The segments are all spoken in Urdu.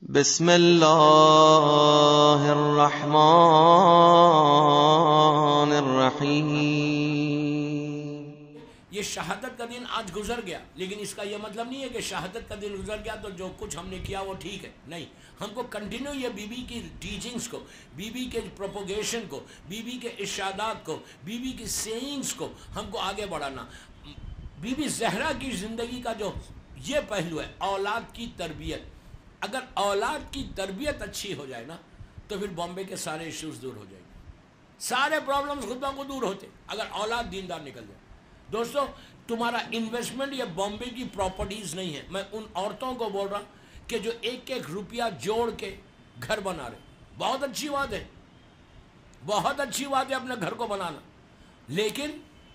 بسم اللہ الرحمن الرحیم۔ یہ شہادت کا دن آج گزر گیا، لیکن اس کا یہ مطلب نہیں ہے کہ شہادت کا دن گزر گیا تو جو کچھ ہم نے کیا وہ ٹھیک ہے، نہیں۔ ہم کو کنٹینیو یہ بی بی کی ٹیچنگز کو، بی بی کے پروپوگیشن کو، بی بی کے ارشادات کو، بی بی کی سینگز کو ہم کو آگے بڑھانا۔ بی بی زہرا کی زندگی کا جو یہ پہلو ہے اولاد کی تربیت، اگر اولاد کی تربیت اچھی ہو جائے نا تو پھر بامبے کے سارے ایشوز دور ہو جائیں گے، سارے پرابلمز خود بخود دور ہوتے اگر اولاد دیندار نکل جائے۔ دوستو، تمہارا انویسٹمنٹ یہ بامبے کی پراپرٹیز نہیں ہے۔ میں ان عورتوں کو بول رہا کہ جو ایک ایک روپیہ جوڑ کے گھر بنا رہے، بہت اچھی بات ہے، بہت اچھی بات ہے اپنے گھر کو بنانا، لیکن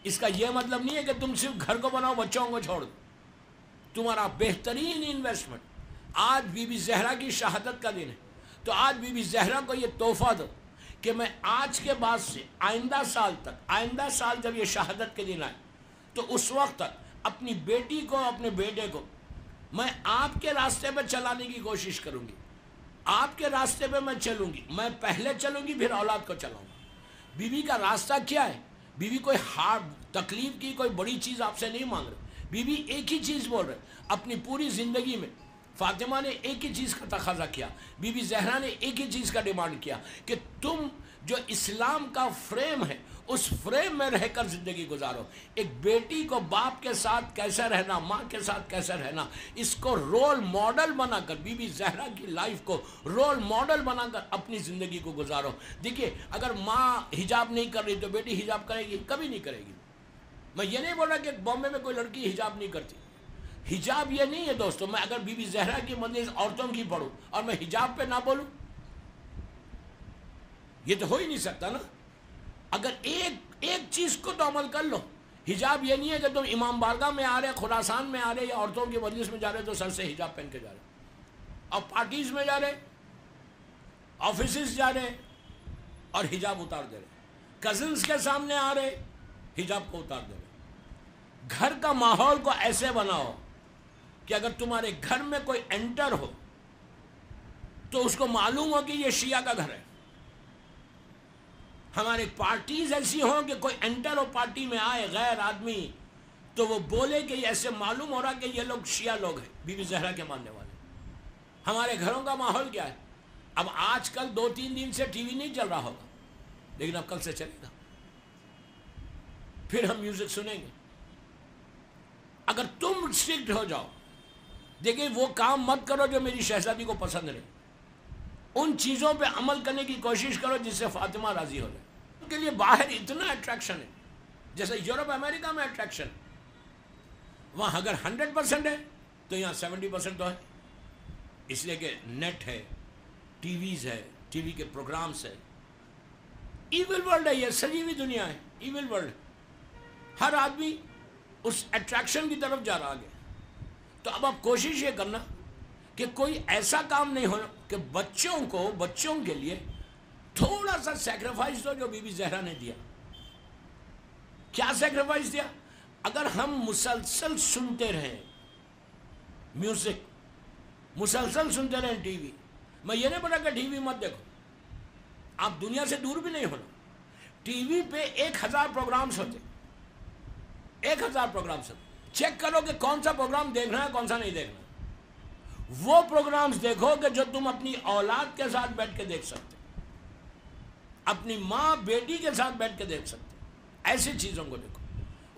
اس کا یہ مطلب نہیں ہے کہ تم صرف گھر کو بناؤ بچوں کو چھوڑ دو۔ تمہارا بہترین انویسٹمنٹ، آج بی بی زہرا کی شہادت کا دن ہے تو آج بی بی زہرا کو یہ تحفہ دو کہ میں آج کے بعد سے آئندہ سال تک، آئندہ سال جب یہ شہادت کے دن آئے تو اس وقت تک اپنی بیٹی کو، اپنے بیٹے کو میں آپ کے راستے پہ چلانے کی کوشش کروں گی، آپ کے راستے پہ میں چلوں گی، میں پہلے چلوں گی پھر اولاد کو چلاؤں گا۔ بی بی کا راستہ کیا ہے؟ بی بی کوئی ہارڈ تکلیف کی کوئی بڑی چیز آپ سے نہیں مانگ رہے، بی بی ایک ہی چیز بول رہے۔ اپنی پوری زندگی میں فاطمہ نے ایک ہی چیز کا تقاضا کیا، بی بی زہرا نے ایک ہی چیز کا ڈیمانڈ کیا کہ تم جو اسلام کا فریم ہے اس فریم میں رہ کر زندگی گزارو۔ ایک بیٹی کو باپ کے ساتھ کیسے رہنا، ماں کے ساتھ کیسے رہنا، اس کو رول ماڈل بنا کر، بی بی زہرا کی لائف کو رول ماڈل بنا کر اپنی زندگی کو گزارو۔ دیکھیے، اگر ماں حجاب نہیں کر رہی تو بیٹی حجاب کرے گی؟ کبھی نہیں کرے گی۔ میں یہ نہیں بول رہا کہ بامبے میں کوئی لڑکی حجاب نہیں کرتی، حجاب یہ نہیں ہے دوستو۔ میں اگر بی بی زہرا کی مجلس عورتوں کی پڑھوں اور میں حجاب پہ نہ بولوں، یہ تو ہو ہی نہیں سکتا نا۔ اگر ایک چیز کو تو عمل کر لو۔ حجاب یہ نہیں ہے کہ تم امام بارگاہ میں آ رہے، خراسان میں آ رہے یا عورتوں کی مجلس میں جا رہے تو سر سے حجاب پہن کے جا رہے، اور پارٹیز میں جا رہے، آفیسز جا رہے اور حجاب اتار دے رہے، کزنز کے سامنے آ رہے حجاب کو اتار دے رہے۔ گھر کا ماحول کو ایسے بناؤ کہ اگر تمہارے گھر میں کوئی انٹر ہو تو اس کو معلوم ہو کہ یہ شیعہ کا گھر ہے۔ ہمارے پارٹیز ایسی ہوں کہ کوئی انٹر ہو پارٹی میں آئے غیر آدمی تو وہ بولے کہ یہ ایسے معلوم ہو رہا کہ یہ لوگ شیعہ لوگ ہیں، بی بی زہرا کے ماننے والے۔ ہمارے گھروں کا ماحول کیا ہے؟ اب آج کل 2-3 دن سے ٹی وی نہیں چل رہا ہوگا، لیکن اب کل سے چلے گا، پھر ہم میوزک سنیں گے۔ اگر تم اسٹرکٹ ہو جاؤ، دیکھیں وہ کام مت کرو جو میری شہزادی کو پسند نہیں، ان چیزوں پہ عمل کرنے کی کوشش کرو جس سے فاطمہ راضی ہو جائے۔ ان کے لیے باہر اتنا اٹریکشن ہے، جیسے یورپ امریکہ میں اٹریکشن، وہاں اگر 100% ہے تو یہاں 70% تو ہے، اس لیے کہ نیٹ ہے، ٹی ویز ہے، ٹی وی کے پروگرامز ہے۔ ایول ورلڈ ہے، یہ سجی ہوئی دنیا ہے، ایول ورلڈ۔ ہر آدمی اس اٹریکشن کی طرف جا رہا آگے۔ تو اب آپ کوشش یہ کرنا کہ کوئی ایسا کام نہیں ہو کہ بچوں کے لیے تھوڑا سا سیکریفائس دو جو بی بی زہرا نے دیا۔ کیا سیکریفائس دیا؟ اگر ہم مسلسل سنتے رہیں میوزک، مسلسل سنتے رہیں ٹی وی، میں یہ نہیں بولا کہ ٹی وی مت دیکھو، آپ دنیا سے دور بھی نہیں ہونا۔ ٹی وی پہ 1000 پروگرامز ہوتے، 1000 پروگرامز ہوتے، چیک کرو کہ کون سا پروگرام دیکھنا ہے کون سا نہیں دیکھنا۔ وہ پروگرامز دیکھو کہ جو تم اپنی اولاد کے ساتھ بیٹھ کے دیکھ سکتے، اپنی ماں بیٹی کے ساتھ بیٹھ کے دیکھ سکتے، ایسی چیزوں کو دیکھو۔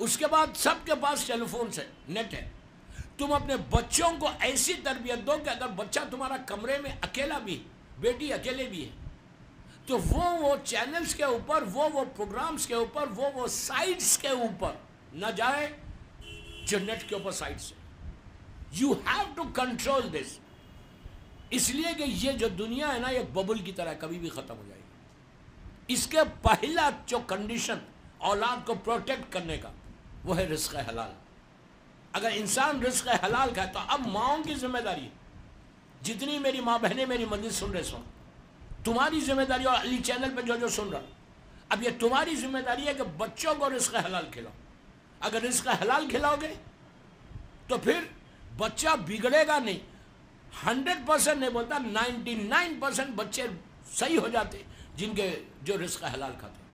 اس کے بعد سب کے پاس ٹیلی فونز ہے، نیٹ ہے، تم اپنے بچوں کو ایسی تربیت دو کہ اگر بچہ تمہارا کمرے میں اکیلا بھی، بیٹی اکیلے بھی ہے تو وہ چینلز کے اوپر، وہ پروگرامز کے اوپر، وہ سائٹس کے اوپر نہ جائے جو نیٹ کے اوپر سائٹس ہے۔ You have to control this, اس لیے کہ یہ جو دنیا ہے نا یہ ببل کی طرح کبھی بھی ختم ہو جائے گی۔ اس کے پہلا جو کنڈیشن اولاد کو پروٹیکٹ کرنے کا وہ ہے رزق حلال۔ اگر انسان رزق حلال کھائے تو اب ماؤں کی ذمہ داری ہے، جتنی میری ماں بہنیں میری مجلس سن رہے سو، تمہاری ذمہ داری، اور علی چینل پہ جو سن رہا، اب یہ تمہاری ذمہ داری ہے کہ بچوں کو رزق حلال کھلاؤ۔ اگر رزق حلال کھلاؤ گے تو پھر بچہ بگڑے گا نہیں، 100% نہیں بولتا، 99% بچے صحیح ہو جاتے جن کے جو رزق حلال کھاتے.